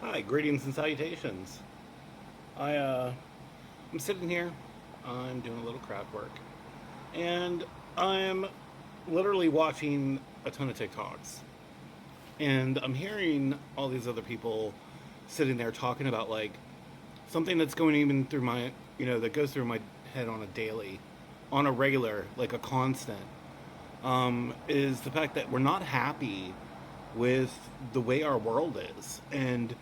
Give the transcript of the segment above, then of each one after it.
Hi, greetings and salutations. I I'm sitting here. I'm doing a little craft work, and I'm literally watching a ton of TikToks, and I'm hearing all these other people sitting there talking about like something that's going even through my, that goes through my head on a daily, on a regular, like a constant, is the fact that we're not happy with the way our world is, and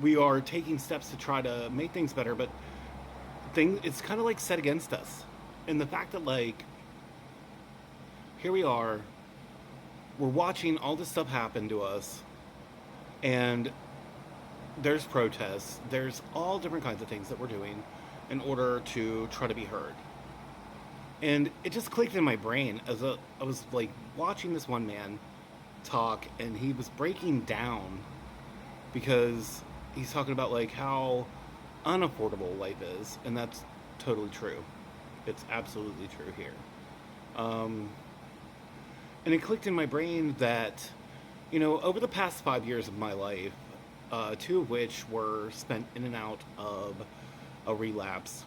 we are taking steps to try to make things better, but it's kind of like set against us. And the fact that like here we are, we're watching all this stuff happen to us, and there's protests, there's all different kinds of things that we're doing in order to try to be heard. And it just clicked in my brain I was like watching this one man talk, and he was breaking down because he's talking about like how unaffordable life is, and that's totally true. It's absolutely true here. Um, and it clicked in my brain that, over the past 5 years of my life, two of which were spent in and out of a relapse,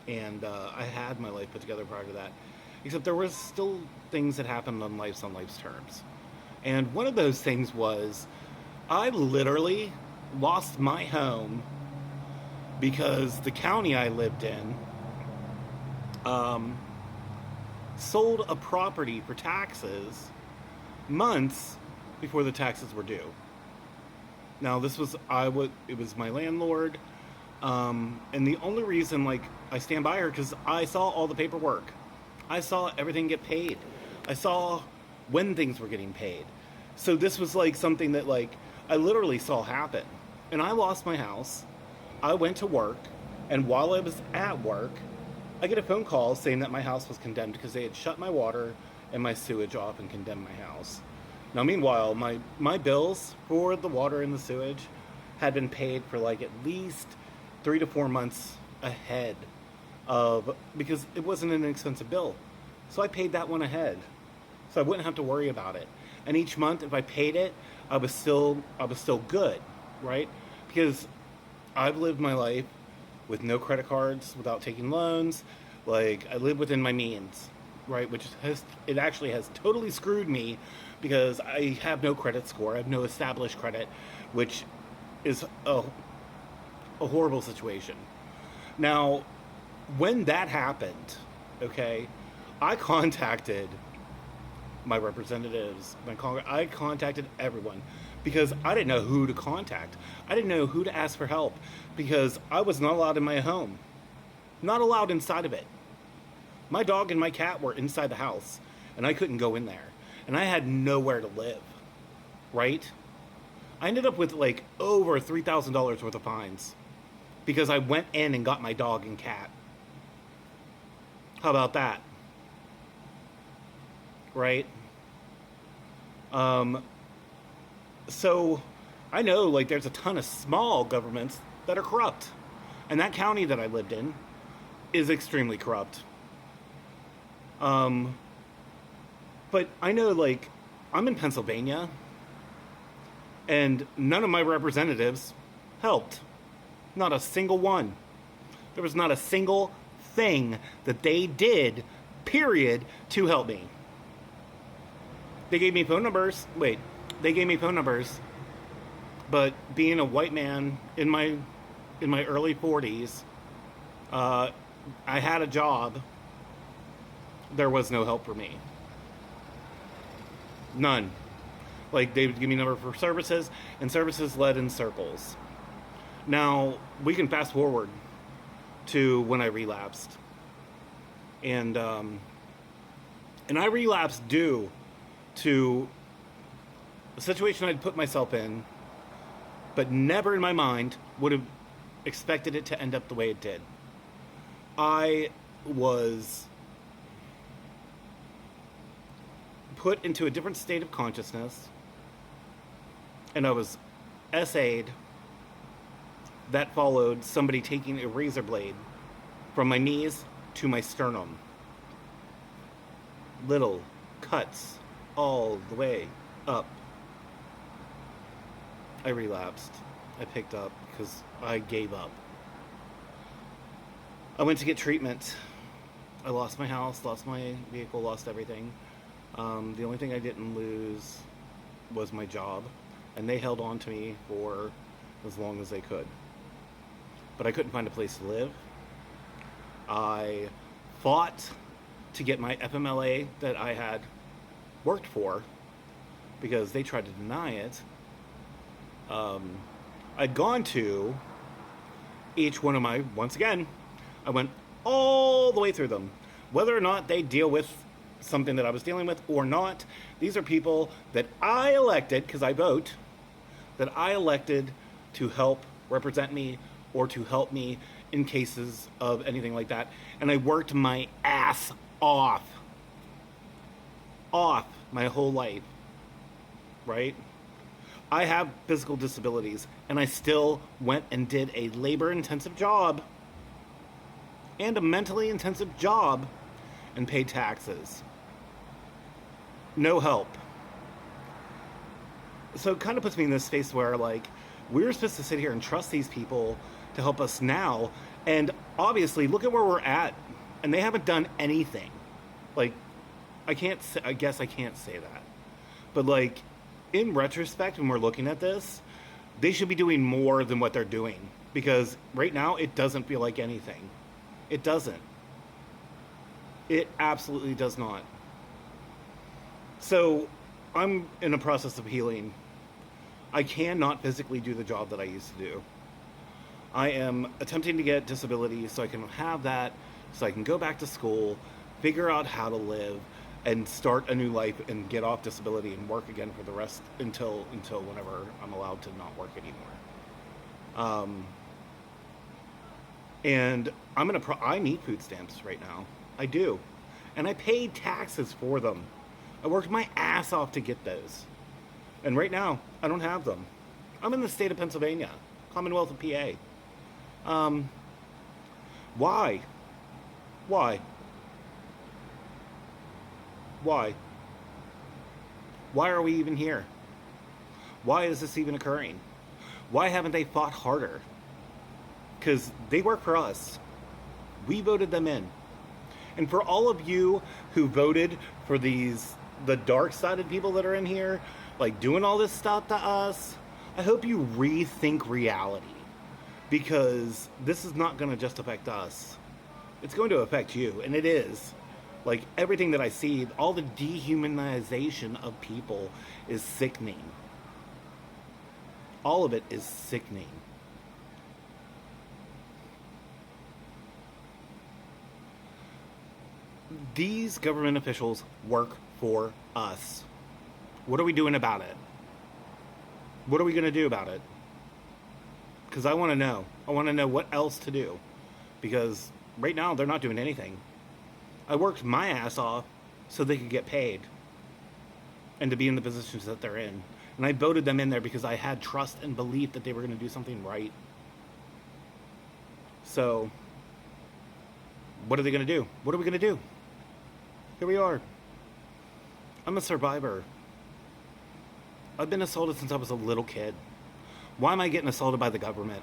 and I had my life put together prior to that. Except there was still things that happened on life's terms, and one of those things was I literally lost my home because the county I lived in um, sold a property for taxes months before the taxes were due. Now this was it was my landlord, and the only reason like I stand by her because I saw all the paperwork, I saw everything get paid, I saw when things were getting paid. So this was like something that like I literally saw happen, and I lost my house. I went to work, and while I was at work, I get a phone call saying that my house was condemned because they had shut my water and my sewage off and condemned my house. Now, meanwhile, my bills for the water and the sewage had been paid for like at least 3 to 4 months ahead of, because it wasn't an expensive bill. So I paid that one ahead, so I wouldn't have to worry about it. And each month, if I paid it, I was still good, right? Because I've lived my life with no credit cards, without taking loans. Like I live within my means, right? Which has it actually has totally screwed me because I have no credit score. I have no established credit, which is a horrible situation. Now, when that happened, okay, I contacted my representatives, I contacted everyone because I didn't know who to contact. I didn't know who to ask for help because I was not allowed in my home, not allowed inside of it. My dog and my cat were inside the house, and I couldn't go in there, and I had nowhere to live. Right? I ended up with like over $3,000 worth of fines because I went in and got my dog and cat. How about that? Right? Um, so I know like there's a ton of small governments that are corrupt, and that county that I lived in is extremely corrupt. Um, but I know like I'm in Pennsylvania, and none of my representatives helped. Not a single one. There was not a single thing that they did, period, to help me. They gave me phone numbers. Wait, they gave me phone numbers, but being a white man in my early 40s, uh, I had a job. There was no help for me. None. Like they would give me a number for services, and services led in circles. Now we can fast forward to when I relapsed, and and I relapsed due to a situation I'd put myself in, but never in my mind would have expected it to end up the way it did. I was put into a different state of consciousness, and I was essayed. That followed somebody taking a razor blade from my knees to my sternum. Little cuts all the way up. I relapsed. I picked up because I gave up. I went to get treatment. I lost my house, lost my vehicle, lost everything. The only thing I didn't lose was my job, and they held on to me for as long as they could. But I couldn't find a place to live. I fought to get my FMLA that I had worked for because they tried to deny it. I'd gone to each one of my, once again, I went all the way through them. Whether or not they deal with something that I was dealing with or not, these are people that I elected, because I vote, that I elected to help represent me or to help me in cases of anything like that. And I worked my ass off my whole life, right? I have physical disabilities, and I still went and did a labor-intensive job and a mentally intensive job and paid taxes. No help. So it kind of puts me in this space where, like, we're supposed to sit here and trust these people to help us now, and obviously, look at where we're at, and they haven't done anything. Like, I guess I can't say that. But, like, in retrospect, when we're looking at this, they should be doing more than what they're doing. Because right now, it doesn't feel like anything. It doesn't. It absolutely does not. So, I'm in a process of healing. I cannot physically do the job that I used to do. I am attempting to get disability so I can have that, so I can go back to school, figure out how to live, and start a new life and get off disability and work again for the rest until whenever I'm allowed to not work anymore. And I need food stamps right now. I do. And I paid taxes for them. I worked my ass off to get those. And right now, I don't have them. I'm in the state of Pennsylvania, Commonwealth of PA. Why? Why? Why? Why are we even here? Why is this even occurring? Why haven't they fought harder? Because they work for us. We voted them in. And for all of you who voted for the dark-sided people that are in here, like doing all this stuff to us, I hope you rethink reality. Because this is not going to just affect us. It's going to affect you, and it is. Like, everything that I see, all the dehumanization of people is sickening. All of it is sickening. These government officials work for us. What are we doing about it? What are we going to do about it? Because I want to know. I want to know what else to do. Because right now, they're not doing anything. I worked my ass off so they could get paid and to be in the positions that they're in. And I voted them in there because I had trust and belief that they were going to do something right. So, what are they going to do? What are we going to do? Here we are. I'm a survivor. I've been assaulted since I was a little kid. Why am I getting assaulted by the government?